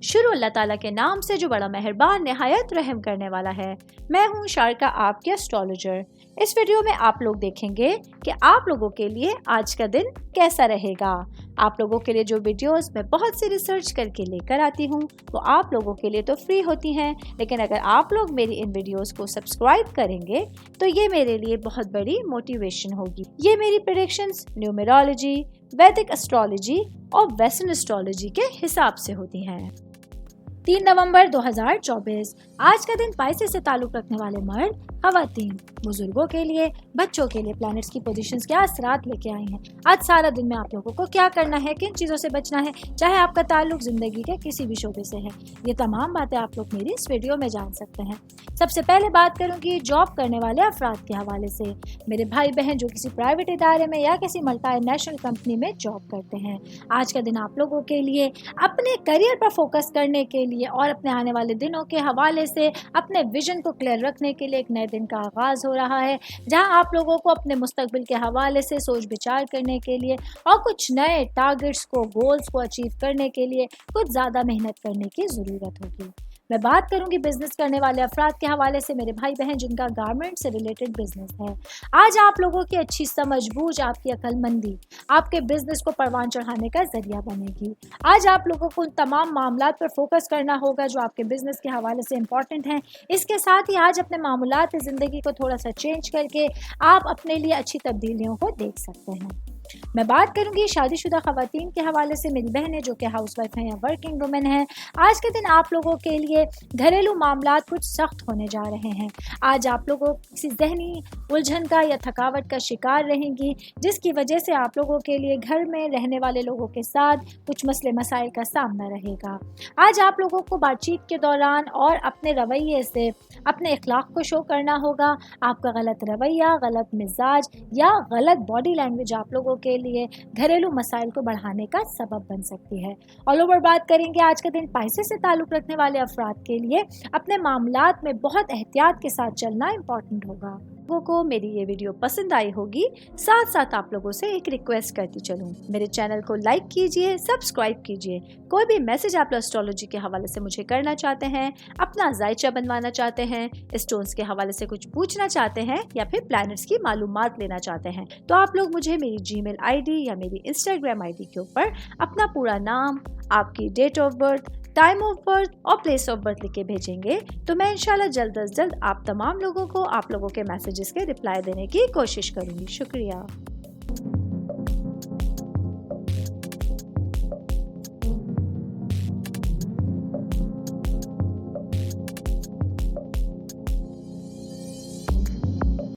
شروع اللہ تعالیٰ کے نام سے جو بڑا مہربان نہایت رحم کرنے والا ہے۔ میں ہوں شارکا، آپ کے اسٹرالوجر۔ اس ویڈیو میں آپ لوگ دیکھیں گے کہ آپ لوگوں کے لیے آج کا دن کیسا رہے گا۔ آپ لوگوں کے لیے جو ویڈیوز میں بہت سی ریسرچ کر کے لے کر آتی ہوں وہ آپ لوگوں کے لیے تو فری ہوتی ہیں، لیکن اگر آپ لوگ میری ان ویڈیوز کو سبسکرائب کریں گے تو یہ میرے لیے بہت بڑی موٹیویشن ہوگی۔ یہ میری پریڈکشنز نیومرولوجی، ویدک اسٹرالوجی اور ویسٹرن اسٹرالوجی کے حساب سے ہوتی ہیں۔ 3 نومبر 2024 آج کا دن پائسے سے تعلق رکھنے والے مرد، خواتین، بزرگوں کے لیے، بچوں کے لیے پلانٹس کی پوزیشنز کیا اثرات لے کے آئی ہیں۔ آج سارا دن میں آپ لوگوں کو کیا کرنا ہے، کن چیزوں سے بچنا ہے، چاہے آپ کا تعلق زندگی کے کسی بھی شعبے سے ہے، یہ تمام باتیں آپ لوگ میری اس ویڈیو میں جان سکتے ہیں۔ سب سے پہلے بات کروں گی جاب کرنے والے افراد کے حوالے سے۔ میرے بھائی بہن جو کسی پرائیویٹ ادارے میں یا کسی ملٹی نیشنل کمپنی میں جاب کرتے ہیں، آج کا دن آپ لوگوں کے لیے اپنے کیریئر پر فوکس کرنے کے لیے اور اپنے آنے والے دنوں کے حوالے سے اپنے ویژن کو کلیئر رکھنے کے لیے ایک نئے دن کا آغاز ہو رہا ہے، جہاں آپ لوگوں کو اپنے مستقبل کے حوالے سے سوچ بچار کرنے کے لیے اور کچھ نئے ٹارگٹس کو، گولز کو اچیو کرنے کے لیے کچھ زیادہ محنت کرنے کی ضرورت ہوگی۔ میں بات کروں گی بزنس کرنے والے افراد کے حوالے سے، میرے بھائی بہن جن کا گارمنٹ سے ریلیٹڈ بزنس ہے۔ آج آپ لوگوں کی اچھی سمجھ بوجھ، آپ کی عقل مندی آپ کے بزنس کو پروان چڑھانے کا ذریعہ بنے گی۔ آج آپ لوگوں کو ان تمام معاملات پر فوکس کرنا ہوگا جو آپ کے بزنس کے حوالے سے امپورٹنٹ ہیں۔ اس کے ساتھ ہی آج اپنے معمولات زندگی کو تھوڑا سا چینج کر کے آپ اپنے لیے اچھی تبدیلیوں کو دیکھ سکتے ہیں۔ میں بات کروں گی شادی شدہ خواتین کے حوالے سے، میری بہنیں جو کہ ہاؤس وائف ہیں یا ورکنگ وومن ہیں۔ آج کے دن آپ لوگوں کے لیے گھریلو معاملات کچھ سخت ہونے جا رہے ہیں۔ آج آپ لوگوں کسی ذہنی الجھن کا یا تھکاوٹ کا شکار رہیں گی، جس کی وجہ سے آپ لوگوں کے لیے گھر میں رہنے والے لوگوں کے ساتھ کچھ مسئلے مسائل کا سامنا رہے گا۔ آج آپ لوگوں کو بات چیت کے دوران اور اپنے رویے سے اپنے اخلاق کو شو کرنا ہوگا۔ آپ کا غلط رویہ، غلط مزاج یا غلط باڈی لینگویج آپ لوگوں کے لیے گھریلو مسائل کو بڑھانے کا سبب بن سکتی ہے۔ آل اوور بات کریں گے آج کا دن پیسے سے تعلق رکھنے والے افراد کے لیے اپنے معاملات میں بہت احتیاط کے ساتھ چلنا امپورٹنٹ ہوگا۔ لوگوں کو میری یہ ویڈیو پسند آئی ہوگی، ساتھ ساتھ آپ لوگوں سے ایک ریکویسٹ کرتی چلوں، میرے چینل کو لائک کیجئے، سبسکرائب کیجئے۔ کوئی بھی میسج آپ اسٹرالوجی کے حوالے سے مجھے کرنا چاہتے ہیں، اپنا ذائچہ بنوانا چاہتے ہیں، اسٹونز کے حوالے سے کچھ پوچھنا چاہتے ہیں یا پھر پلانٹس کی معلومات لینا چاہتے ہیں، تو آپ لوگ مجھے میری جی میل آئی ڈی یا میری انسٹاگرام آئی ڈی کے اوپر اپنا پورا نام، آپ کی date of birth, time of birth اور پلیس آف برتھ لکھ کے بھیجیں گے تو میں انشاءاللہ جلد از جلد آپ تمام لوگوں کو آپ لوگوں کے میسیجز کے رپلائی دینے کی کوشش کروں گی۔ شکریہ۔